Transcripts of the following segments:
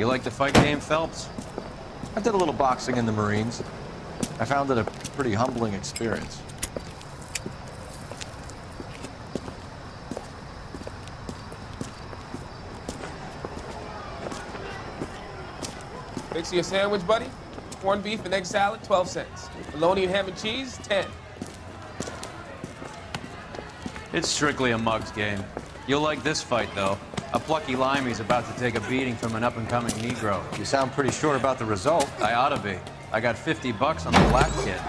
You like the fight game, Phelps? I did a little boxing in the Marines. I found it a pretty humbling experience. Fix you a sandwich, buddy? Corned beef and egg salad, 12 cents. Bologna and ham and cheese, 10. It's strictly a mug's game. You'll like this fight, though. A plucky limey's about to take a beating from an up-and-coming Negro. You sound pretty sure about the result. I ought to be. I got $50 on the black kid.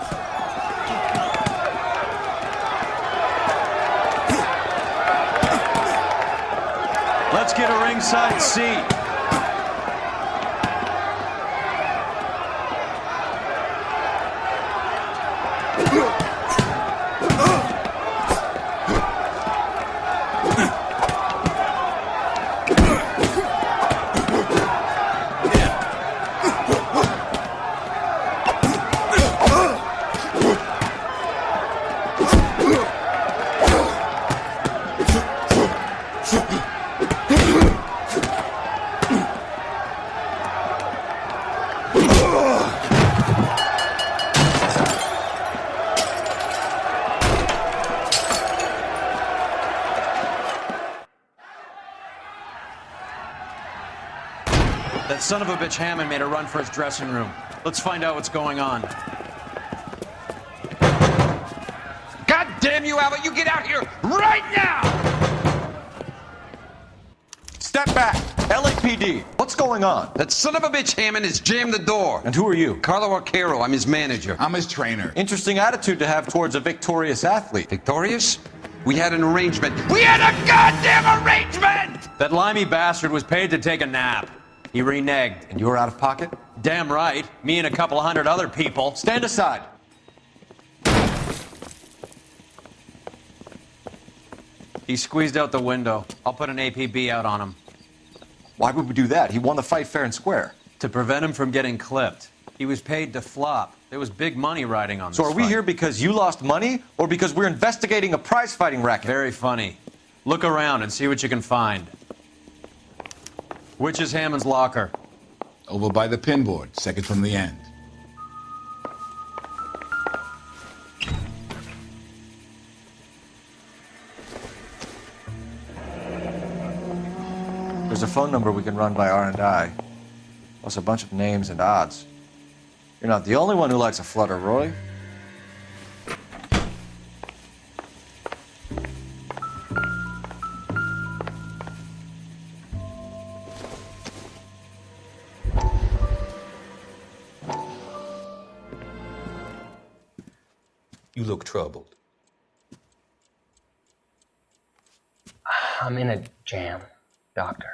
Let's get a ringside seat. That son of a bitch Hammond made a run for his dressing room. Let's find out what's going on. God damn you, Albert! You get out here right now! Step back! LAPD, what's going on? That son of a bitch Hammond has jammed the door. And who are you? Carlo Arcaro, I'm his manager. I'm his trainer. Interesting attitude to have towards a victorious athlete. Victorious? We had an arrangement. We had a goddamn arrangement! That limey bastard was paid to take a nap. He reneged. And you were out of pocket? Damn right. Me and a couple hundred other people. Stand aside. He squeezed out the window. I'll put an APB out on him. Why would we do that? He won the fight fair and square. To prevent him from getting clipped. He was paid to flop. There was big money riding on this So are we fight. here because you lost money or because we're investigating a prize-fighting racket? Very funny. Look around and see what you can find. Which is Hammond's locker? Over by the pinboard, second from the end. There's a phone number we can run by R&I, plus a bunch of names and odds. You're not the only one who likes a flutter, Roy. You look troubled. I'm in a jam, Doctor.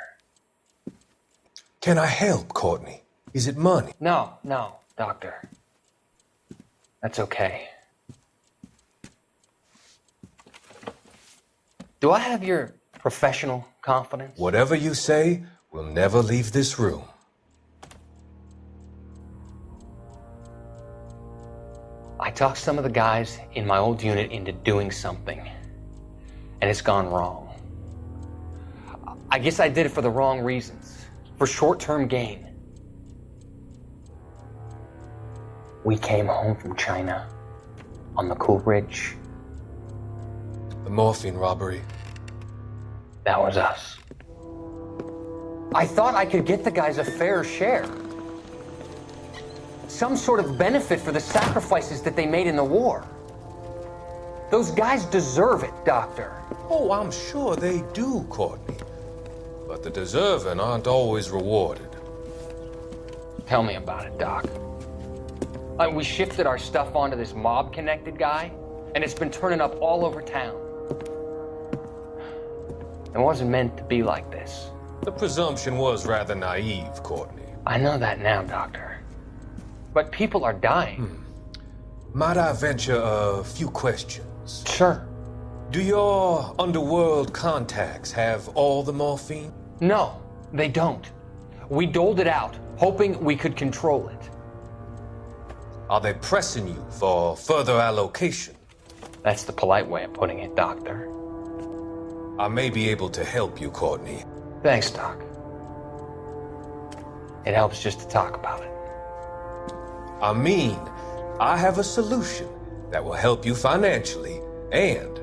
Can I help, Courtney? Is it money? No, Doctor. That's okay. Do I have your professional confidence? Whatever you say, we'll never leave this room. I talked some of the guys in my old unit into doing something, and it's gone wrong. I guess I did it for the wrong reasons, for short-term gain. We came home from China on the Cool Ridge. The morphine robbery. That was us. I thought I could get the guys a fair share. Some sort of benefit for the sacrifices that they made in the war. Those guys deserve it, Doctor. Oh, I'm sure they do, Courtney. But the deserving aren't always rewarded. Tell me about it, Doc. We shifted our stuff onto this mob-connected guy, and it's been turning up all over town. It wasn't meant to be like this. The presumption was rather naive, Courtney. I know that now, Doctor. But people are dying. Might I venture a few questions? Sure. Do your underworld contacts have all the morphine? No, they don't. We doled it out, hoping we could control it. Are they pressing you for further allocation? That's the polite way of putting it, Doctor. I may be able to help you, Courtney. Thanks, Doc. It helps just to talk about it. I mean, I have a solution that will help you financially and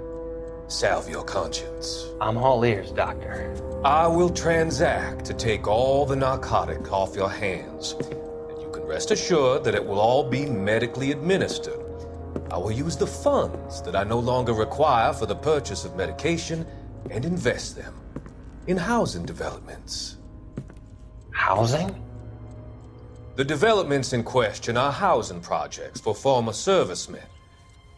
salve your conscience. I'm all ears, Doctor. I will transact to take all the narcotic off your hands, and you can rest assured that it will all be medically administered. I will use the funds that I no longer require for the purchase of medication and invest them in housing developments. Housing? The developments in question are housing projects for former servicemen.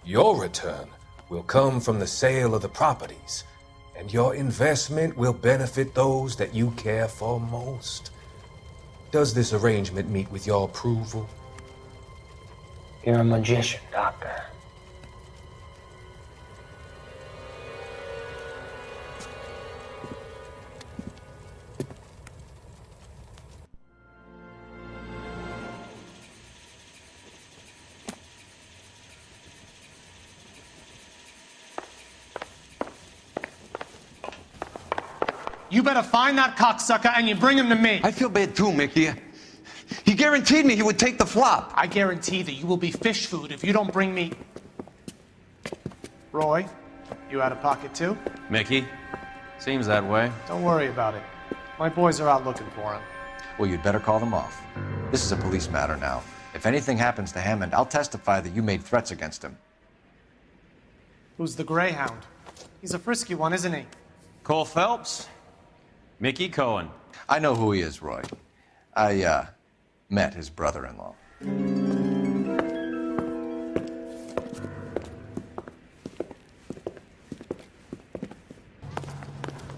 Your return will come from the sale of the properties, and your investment will benefit those that you care for most. Does this arrangement meet with your approval? You're a magician, Doctor. You better find that cocksucker and you bring him to me. I feel bad too, Mickey. He guaranteed me he would take the flop. I guarantee that you will be fish food if you don't bring me... Roy, you out of pocket too? Mickey? Seems that way. Don't worry about it. My boys are out looking for him. Well, you'd better call them off. This is a police matter now. If anything happens to Hammond, I'll testify that you made threats against him. Who's the Greyhound? He's a frisky one, isn't he? Cole Phelps? Mickey Cohen. I know who he is, Roy. I, met his brother-in-law.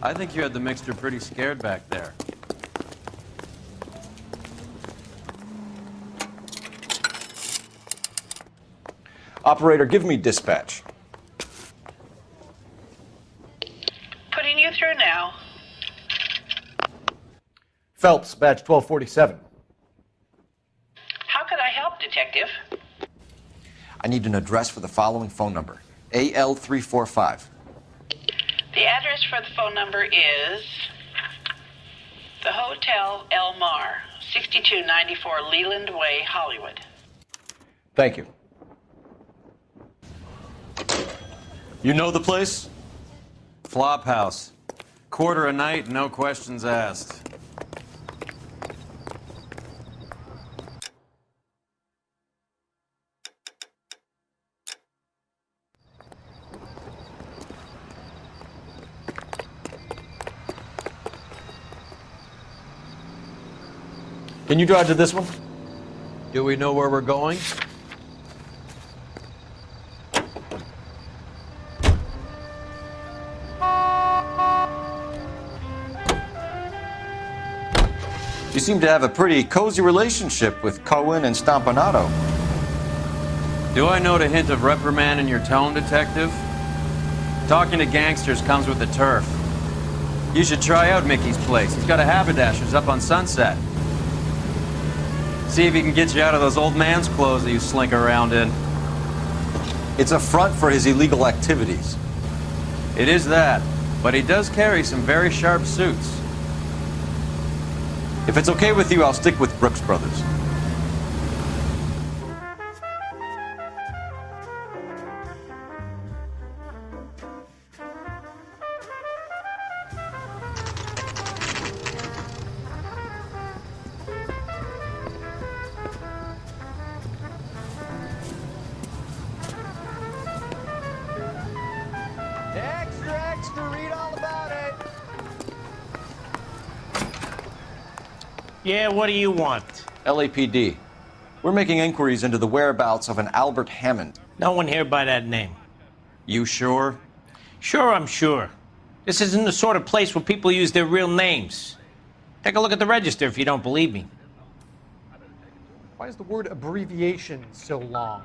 I think you had the mixture pretty scared back there. Operator, give me dispatch. Putting you through now. Phelps, badge 1247. How could I help, Detective? I need an address for the following phone number. AL345. The address for the phone number is the Hotel El Mar, 6294 Leland Way, Hollywood. Thank you. You know the place? Flop house. Quarter a night, no questions asked. Can you drive to this one? Do we know where we're going? You seem to have a pretty cozy relationship with Cohen and Stompanato. Do I note a hint of reprimand in your tone, Detective? Talking to gangsters comes with the turf. You should try out Mickey's place. He's got a haberdasher's up on Sunset. See if he can get you out of those old man's clothes that you slink around in. It's a front for his illegal activities. It is that, but he does carry some very sharp suits. If it's okay with you, I'll stick with Brooks Brothers. Yeah, what do you want? LAPD. We're making inquiries into the whereabouts of an Albert Hammond. No one here by that name. You sure? Sure, I'm sure. This isn't the sort of place where people use their real names. Take a look at the register if you don't believe me. Why is the word abbreviation so long?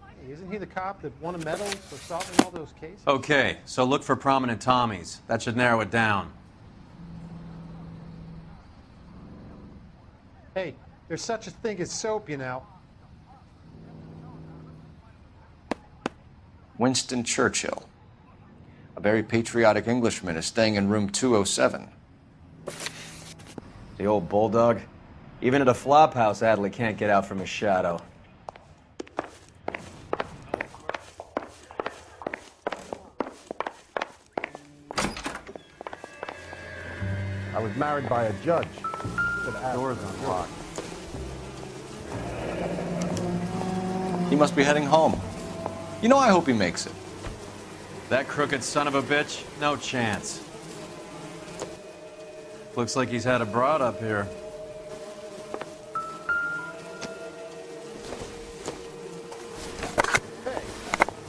Hey, isn't he the cop that won a medal for solving all those cases? Okay, so look for prominent Tommies. That should narrow it down. Hey, there's such a thing as soap, you know. Winston Churchill. A very patriotic Englishman is staying in room 207. The old bulldog. Even at a flop house, Adley can't get out from his shadow. I was married by a judge. Doors unlocked. He must be heading home. You know, I hope he makes it. That crooked son of a bitch? No chance. Looks like he's had a broad up here.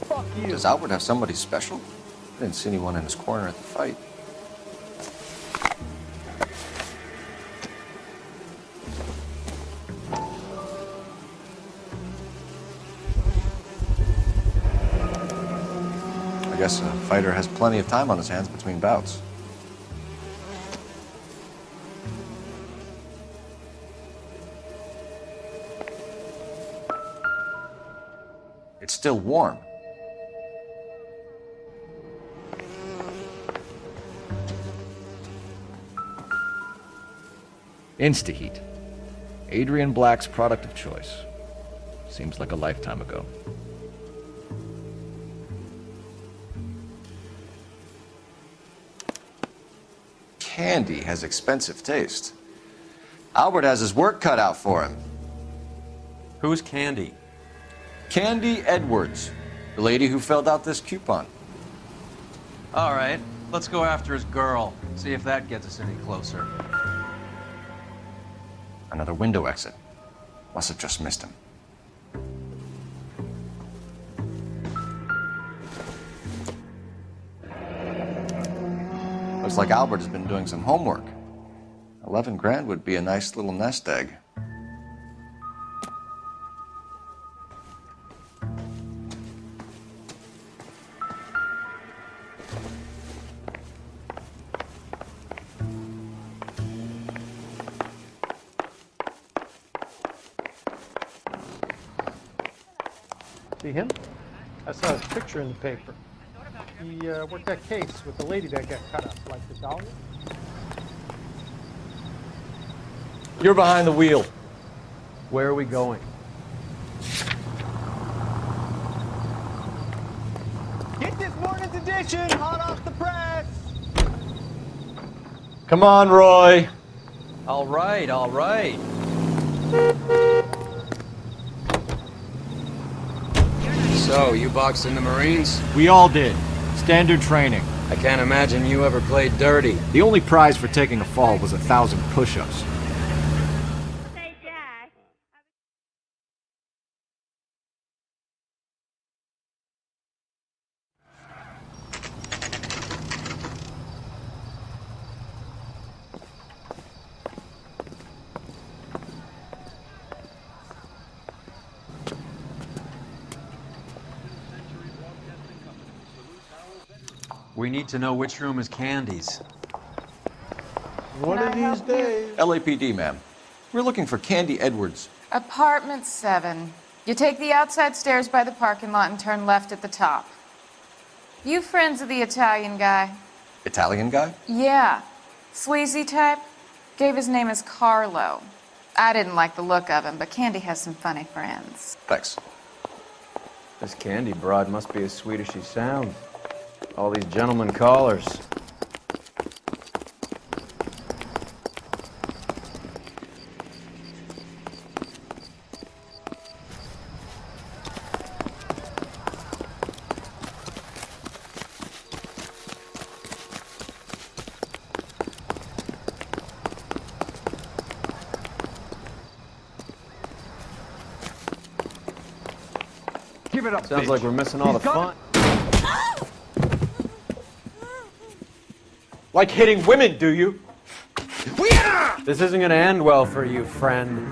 Fuck you. Does Albert have somebody special? I didn't see anyone in his corner at the fight. I guess a fighter has plenty of time on his hands between bouts. It's still warm. Instaheat. Adrian Black's product of choice. Seems like a lifetime ago. Candy has expensive taste. Albert has his work cut out for him. Who's Candy? Candy Edwards, the lady who filled out this coupon. All right, let's go after his girl. See if that gets us any closer. Another window exit. Must have just missed him. Looks like Albert has been doing some homework. 11 grand would be a nice little nest egg. See him? I saw his picture in the paper. He worked that case with the lady that got cut up, like the Dahlia. You're behind the wheel. Where are we going? Get this morning's edition hot off the press! Come on, Roy. All right, all right. So, you boxed in the Marines? We all did. Standard training. I can't imagine you ever played dirty. The only prize for taking a fall was 1,000 push-ups. We need to know which room is Candy's. One of these days. LAPD, ma'am. We're looking for Candy Edwards. Apartment 7. You take the outside stairs by the parking lot and turn left at the top. You friends of the Italian guy? Italian guy? Yeah. Sleazy type? Gave his name as Carlo. I didn't like the look of him, but Candy has some funny friends. Thanks. This Candy broad must be as sweet as she sounds. All these gentlemen callers. Give it up, Sounds bitch. like we're missing all the fun. Like hitting women, do you? This isn't gonna end well for you, friend.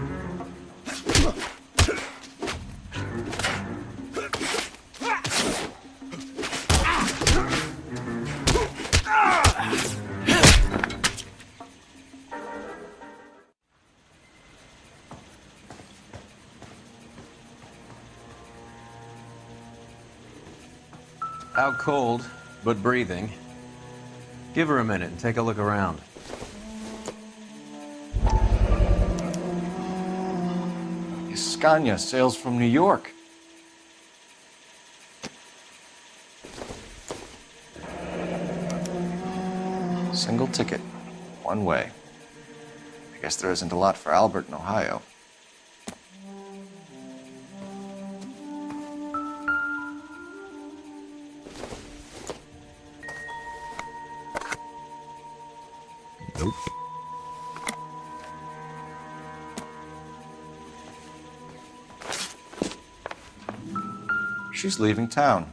Out cold, but breathing. Give her a minute and take a look around. Scania sails from New York. Single ticket, one way. I guess there isn't a lot for Albert in Ohio. Nope. She's leaving town.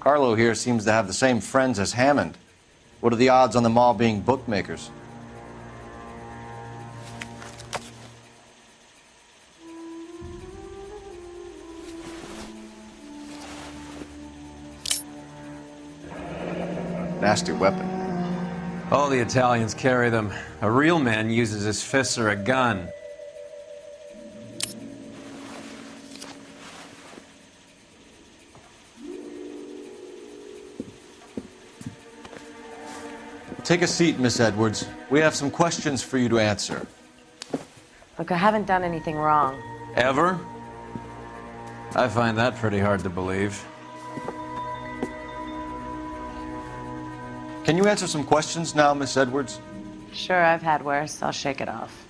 Carlo here seems to have the same friends as Hammond. What are the odds on them all being bookmakers? Nasty weapon. All the Italians carry them. A real man uses his fists or a gun. Take a seat, Miss Edwards. We have some questions for you to answer. Look, I haven't done anything wrong. Ever? I find that pretty hard to believe. Can you answer some questions now, Miss Edwards? Sure, I've had worse. I'll shake it off.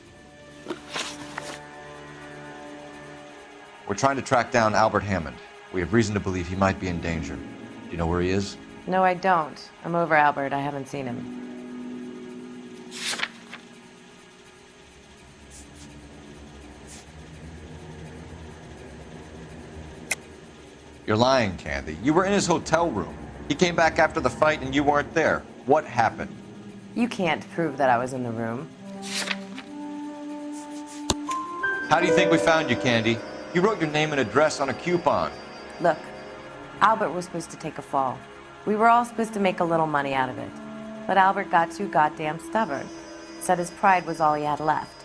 We're trying to track down Albert Hammond. We have reason to believe he might be in danger. Do you know where he is? No, I don't. I'm over Albert. I haven't seen him. You're lying, Candy. You were in his hotel room. He came back after the fight and you weren't there. What happened? You can't prove that I was in the room. How do you think we found you, Candy? You wrote your name and address on a coupon. Look, Albert was supposed to take a fall. We were all supposed to make a little money out of it. But Albert got too goddamn stubborn. Said his pride was all he had left.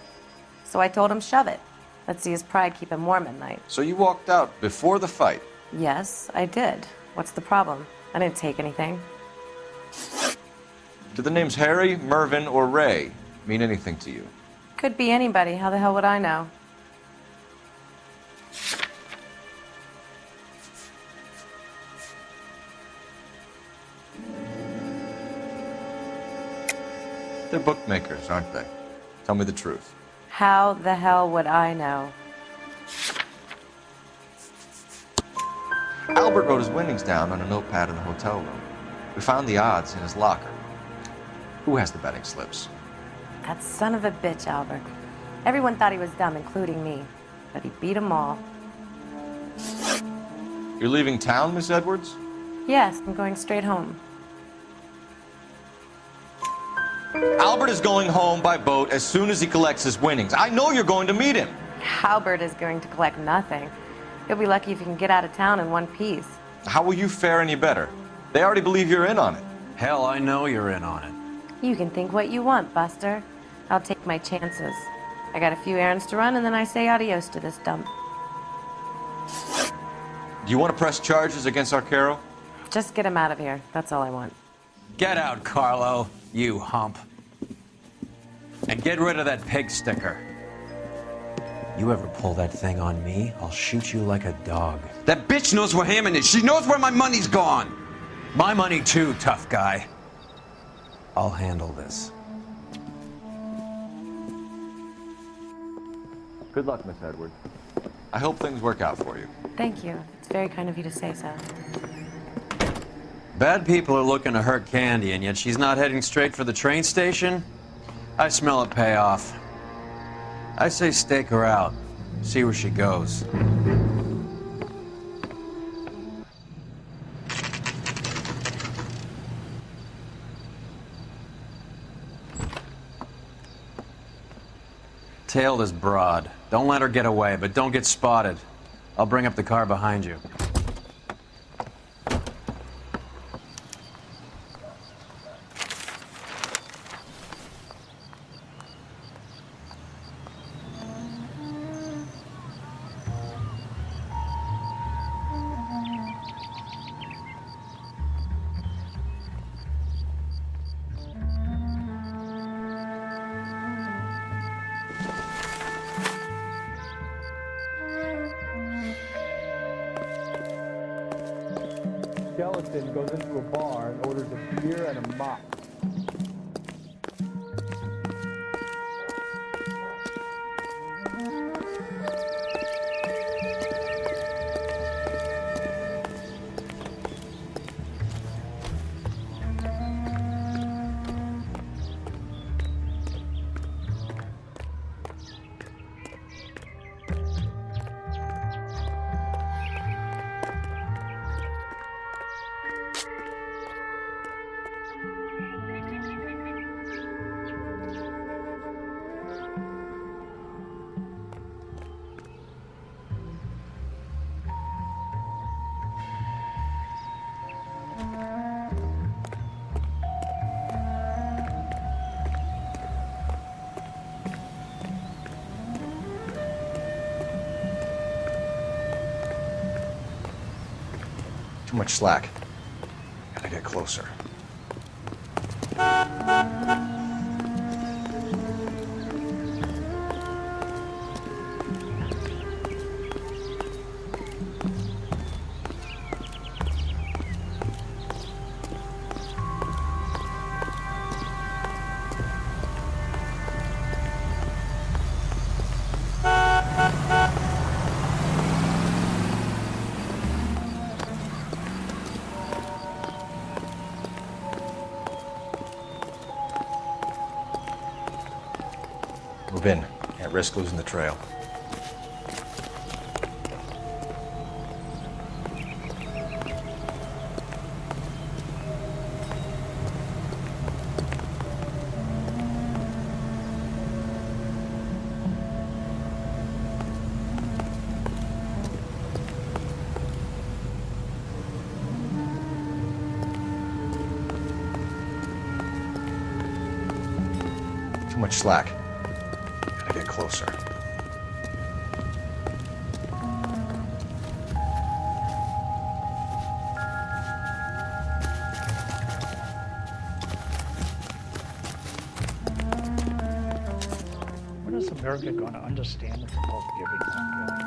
So I told him, shove it. Let's see his pride keep him warm at night. So you walked out before the fight? Yes, I did. What's the problem? I didn't take anything. Do the names Harry, Mervyn, or Ray mean anything to you? Could be anybody. How the hell would I know? They're bookmakers, aren't they? Tell me the truth. How the hell would I know? Albert wrote his winnings down on a notepad in the hotel room. We found the odds in his locker. Who has the betting slips? That son of a bitch, Albert. Everyone thought he was dumb, including me. But he beat them all. You're leaving town, Miss Edwards? Yes, I'm going straight home. Albert is going home by boat as soon as he collects his winnings. I know you're going to meet him. Albert is going to collect nothing. He'll be lucky if he can get out of town in one piece. How will you fare any better? They already believe you're in on it. Hell, I know you're in on it. You can think what you want, Buster. I'll take my chances. I got a few errands to run, and then I say adios to this dump. Do you want to press charges against Arcaro? Just get him out of here. That's all I want. Get out, Carlo, you hump. And get rid of that pig sticker. You ever pull that thing on me, I'll shoot you like a dog. That bitch knows where Hammond is. She knows where my money's gone. My money too, tough guy. I'll handle this. Good luck, Miss Edwards. I hope things work out for you. Thank you. It's very kind of you to say so. Bad people are looking to hurt Candy, and yet she's not heading straight for the train station? I smell a payoff. I say stake her out. See where she goes. Tail this broad. Don't let her get away, but don't get spotted. I'll bring up the car behind you. skeleton goes into a bar and orders a beer and a mop. Too much slack. Gotta get closer. Move in. Can't risk losing the trail. Too much slack. Gotta get closer. When is America going to understand it's about giving and giving?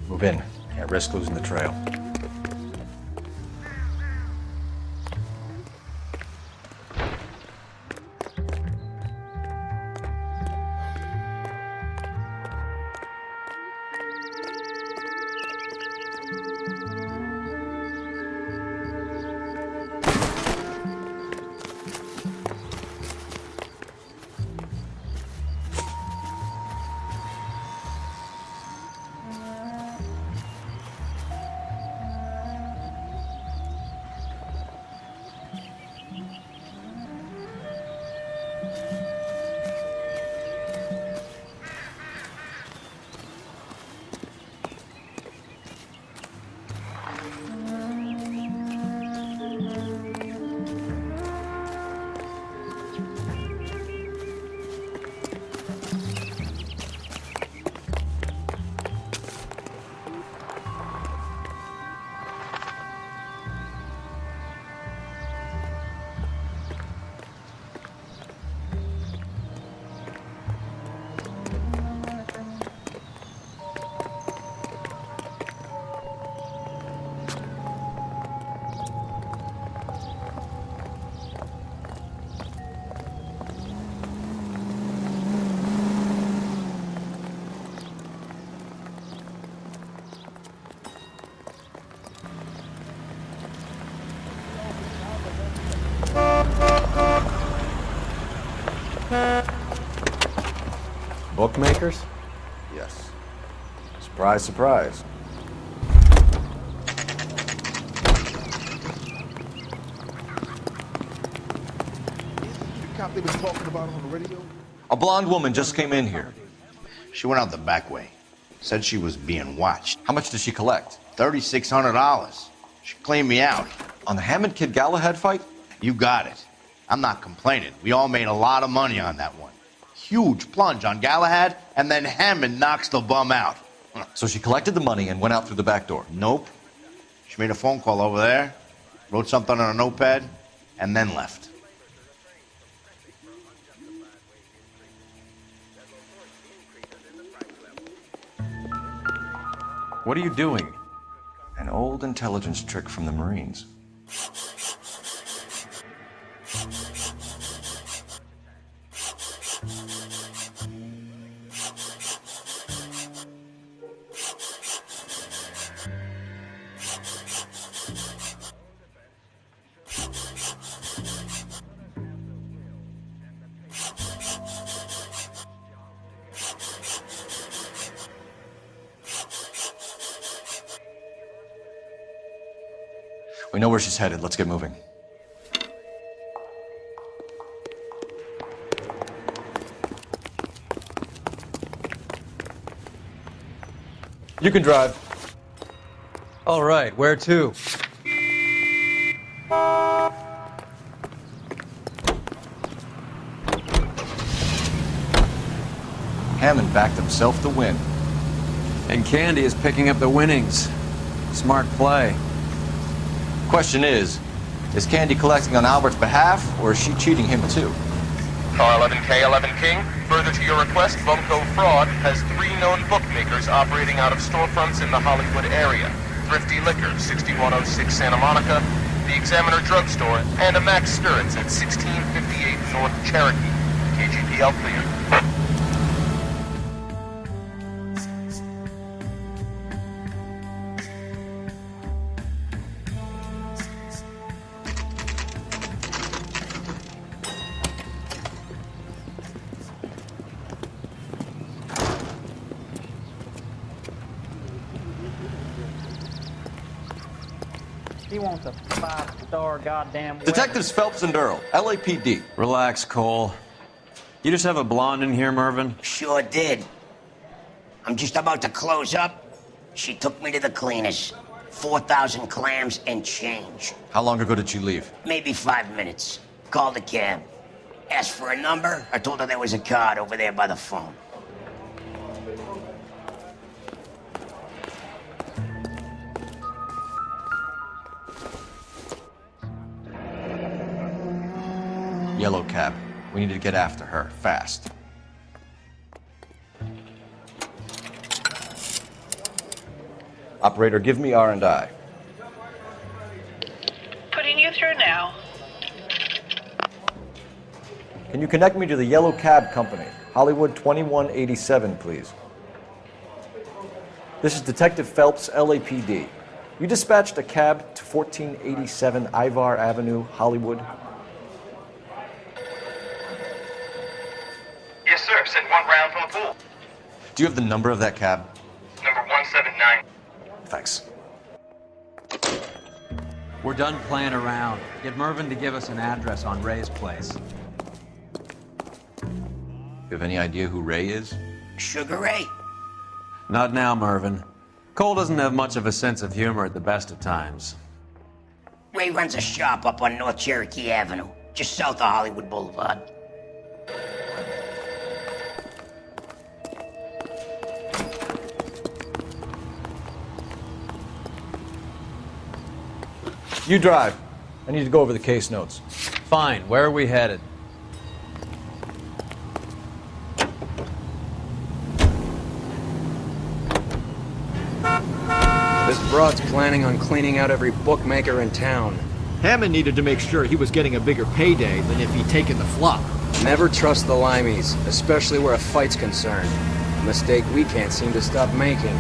Move in. Can't risk losing the trail. Bookmakers? Yes. Surprise, surprise. Cop they been talking about on the radio? A blonde woman just came in here. She went out the back way. Said she was being watched. How much did she collect? $3,600. She cleaned me out. On the Hammond Kid Galahad fight? You got it. I'm not complaining. We all made a lot of money on that one. Huge plunge on Galahad, and then Hammond knocks the bum out. So she collected the money and went out through the back door? Nope. She made a phone call over there, wrote something on a notepad, and then left. What are you doing? An old intelligence trick from the Marines. We know where she's headed. Let's get moving. You can drive. All right, where to? Hammond backed himself to win. And Candy is picking up the winnings. Smart play. Question is Candy collecting on Albert's behalf, or is she cheating him too? Car 11K, 11 King. Further to your request, Bumco Fraud has 3 known bookmakers operating out of storefronts in the Hollywood area. Thrifty Liquor, 6106 Santa Monica, the Examiner Drugstore, and a Max Spirits at 1658 North Cherokee. KGPL clear. He wants a 5-star goddamn wedding. Detectives Phelps and Earle, LAPD. Relax, Cole. You just have a blonde in here, Mervyn? Sure did. I'm just about to close up. She took me to the cleaners. 4,000 clams and change. How long ago did she leave? Maybe 5 minutes. Called a cab. Asked for a number. I told her there was a card over there by the phone. Yellow cab. We need to get after her, fast. Operator, give me R&I. Putting you through now. Can you connect me to the Yellow Cab Company? Hollywood 2187, please. This is Detective Phelps, LAPD. You dispatched a cab to 1487 Ivar Avenue, Hollywood. Yes, sir. Sent 1 round from the pool. Do you have the number of that cab? Number 179. Thanks. We're done playing around. Get Mervyn to give us an address on Ray's place. You have any idea who Ray is? Sugar Ray? Not now, Mervyn. Cole doesn't have much of a sense of humor at the best of times. Ray runs a shop up on North Cherokee Avenue, just south of Hollywood Boulevard. You drive. I need to go over the case notes. Fine. Where are we headed? This broad's planning on cleaning out every bookmaker in town. Hammond needed to make sure he was getting a bigger payday than if he'd taken the flop. Never trust the limeys, especially where a fight's concerned. A mistake we can't seem to stop making.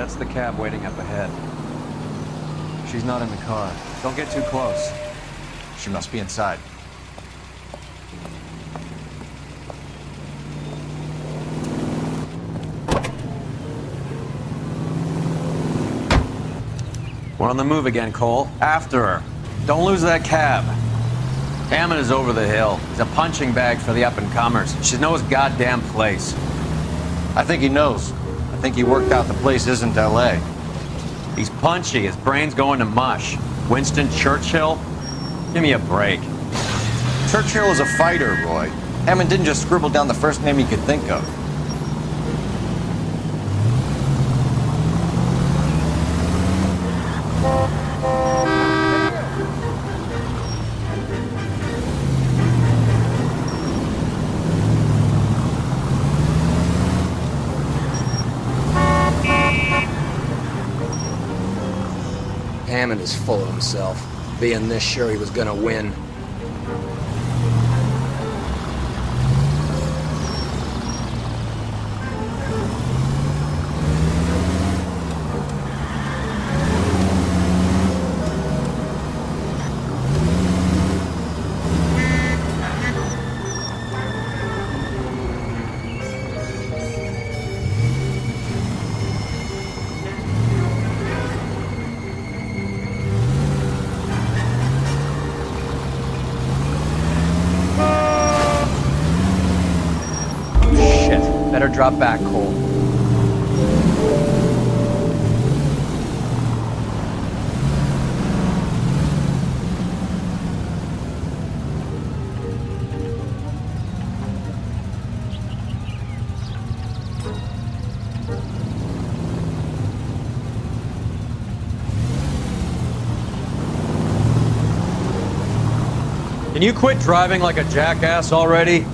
That's the cab waiting up ahead. She's not in the car. Don't get too close. She must be inside. We're on the move again, Cole. After her. Don't lose that cab. Hammond is over the hill. He's a punching bag for the up-and-comers. She knows his goddamn place. I think he knows. I think he worked out the place isn't L.A. He's punchy. His brain's going to mush. Winston Churchill? Give me a break. Churchill is a fighter, Roy. Hammond didn't just scribble down the first name he could think of. Hammond is full of himself, being this sure he was gonna win. Better drop back, Cole. Can you quit driving like a jackass already?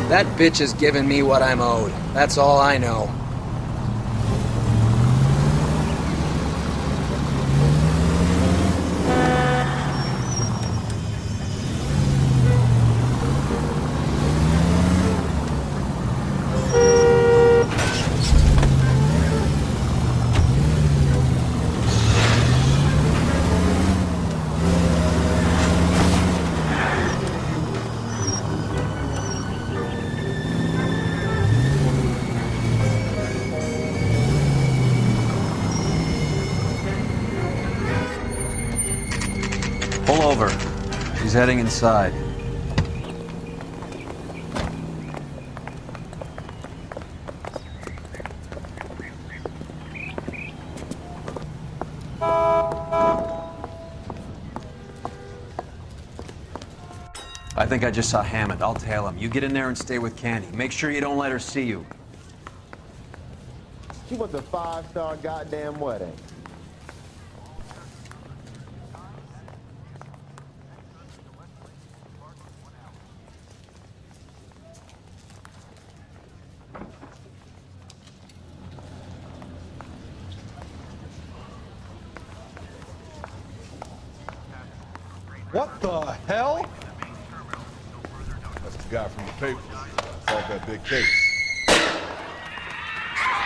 That bitch is giving me what I'm owed. That's all I know. Pull over. She's heading inside. I think I just saw Hammond. I'll tail him. You get in there and stay with Candy. Make sure you don't let her see you. She wants a 5-star goddamn wedding. What the hell? That's the guy from the papers. Solved that big case.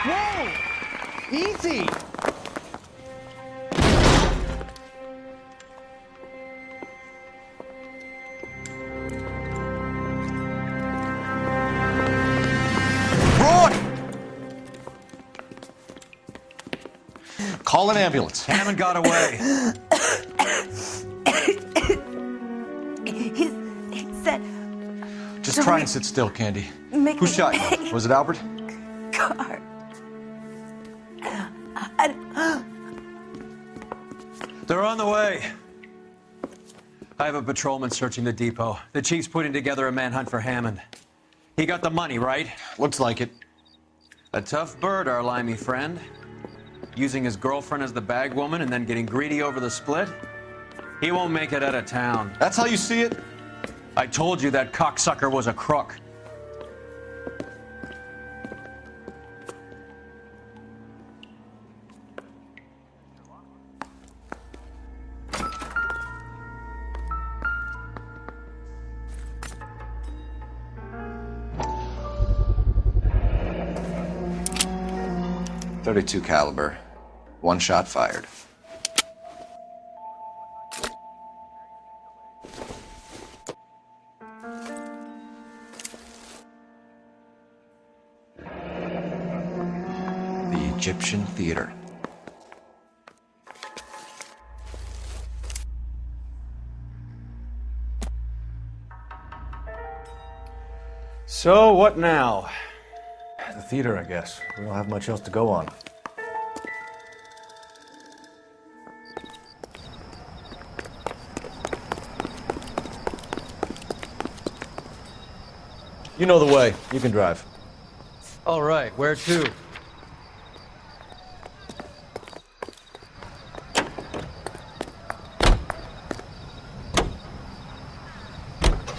Whoa! Easy! Call an ambulance. Hammond got away. He said... Just try and sit still, Candy. Who shot you? Was it Albert? Car. They're on the way. I have a patrolman searching the depot. The chief's putting together a manhunt for Hammond. He got the money, right? Looks like it. A tough bird, our limey friend. Using his girlfriend as the bag woman and then getting greedy over the split. He won't make it out of town. That's how you see it? I told you that cocksucker was a crook. .32 caliber. One shot fired. The Egyptian Theater. So, what now? The theater, I guess. We don't have much else to go on. You know the way. You can drive. All right, where to?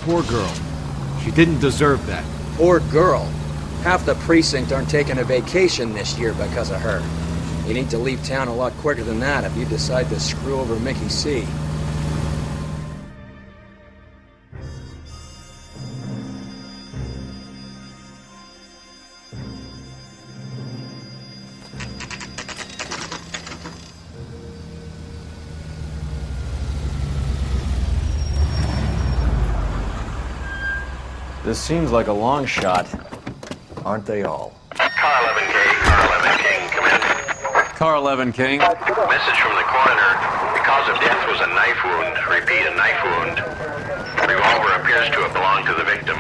Poor girl. She didn't deserve that. Poor girl. Half the precinct aren't taking a vacation this year because of her. You need to leave town a lot quicker than that if you decide to screw over Mickey C. This seems like a long shot. Aren't they all? Car 11K, Car 11 King, come in. Car 11 King. Message from the coroner. The cause of death was a knife wound. Repeat, a knife wound. The revolver appears to have belonged to the victim.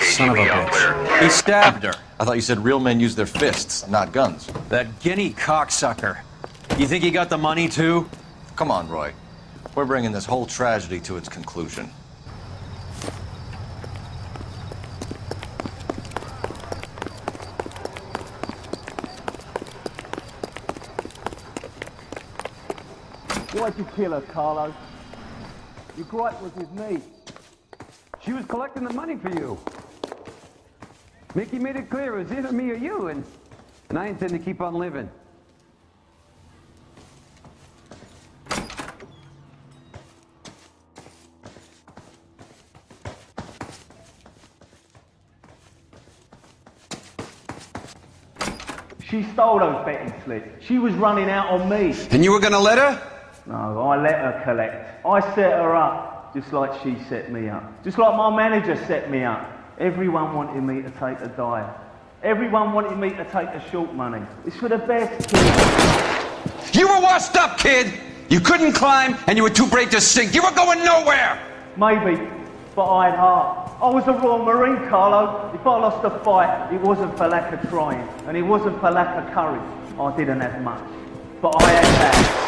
Son of a KGB all clear. bitch. He stabbed her. I thought you said real men use their fists, not guns. That guinea cocksucker. You think he got the money too? Come on, Roy. We're bringing this whole tragedy to its conclusion. Why'd you kill her, Carlo? Your gripe was with me. She was collecting the money for you. Mickey made it clear it was either me or you, and I intend to keep on living. She stole those betting slips. She was running out on me. And you were gonna let her? No, I let her collect. I set her up, just like she set me up. Just like my manager set me up. Everyone wanted me to take a dive. Everyone wanted me to take the short money. It's for the best, kid. You were washed up, kid! You couldn't climb, and you were too brave to sink. You were going nowhere! Maybe, but I had heart. I was a Royal Marine, Carlo. If I lost a fight, it wasn't for lack of trying, and it wasn't for lack of courage. I didn't have much, but I had that.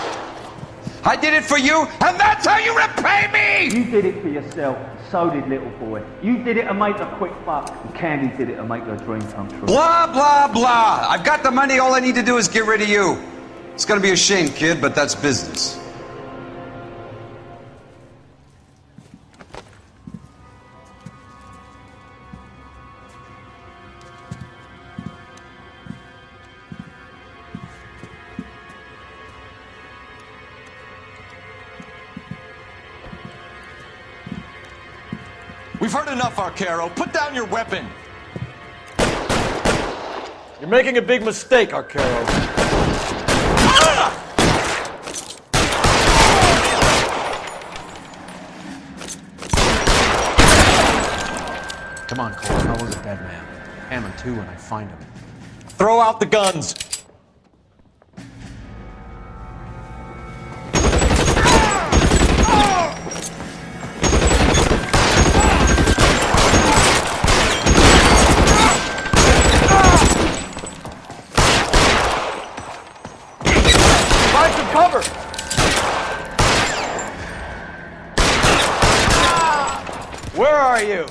I did it for you, and that's how you repay me! You did it for yourself, so did little boy. You did it to make a quick buck, and Candy did it to make her dream come true. Blah, blah, blah. I've got the money, all I need to do is get rid of you. It's gonna be a shame, kid, but that's business. We've heard enough, Arcaro. Put down your weapon. You're making a big mistake, Arcaro. Come on, Cole. Earle is a dead man. Hammond too when I find him. Throw out the guns. Cover! Where are you?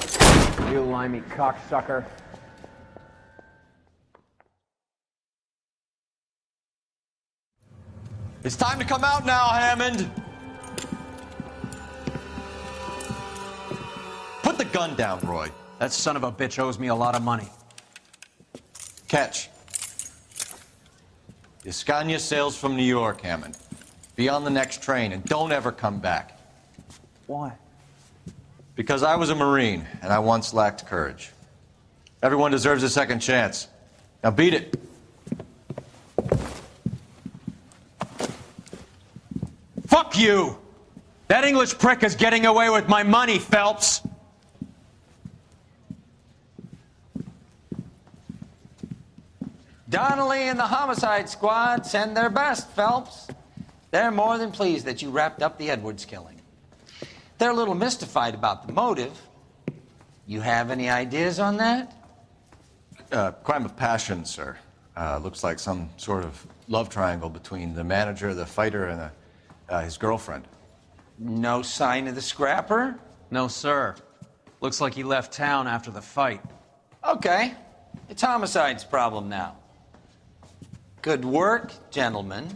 You limey cocksucker. It's time to come out now, Hammond. Put the gun down, Roy. That son of a bitch owes me a lot of money. Catch. Escania sails from New York, Hammond. Be on the next train and don't ever come back. Why? Because I was a Marine and I once lacked courage. Everyone deserves a second chance. Now beat it. Fuck you! That English prick is getting away with my money, Phelps! Donnelly and the homicide squad send their best, Phelps. They're more than pleased that you wrapped up the Edwards killing. They're a little mystified about the motive. You have any ideas on that? Crime of passion, sir. Looks like some sort of love triangle between the manager, the fighter, and his girlfriend. No sign of the scrapper? No, sir. Looks like he left town after the fight. Okay. It's homicide's problem now. Good work, gentlemen.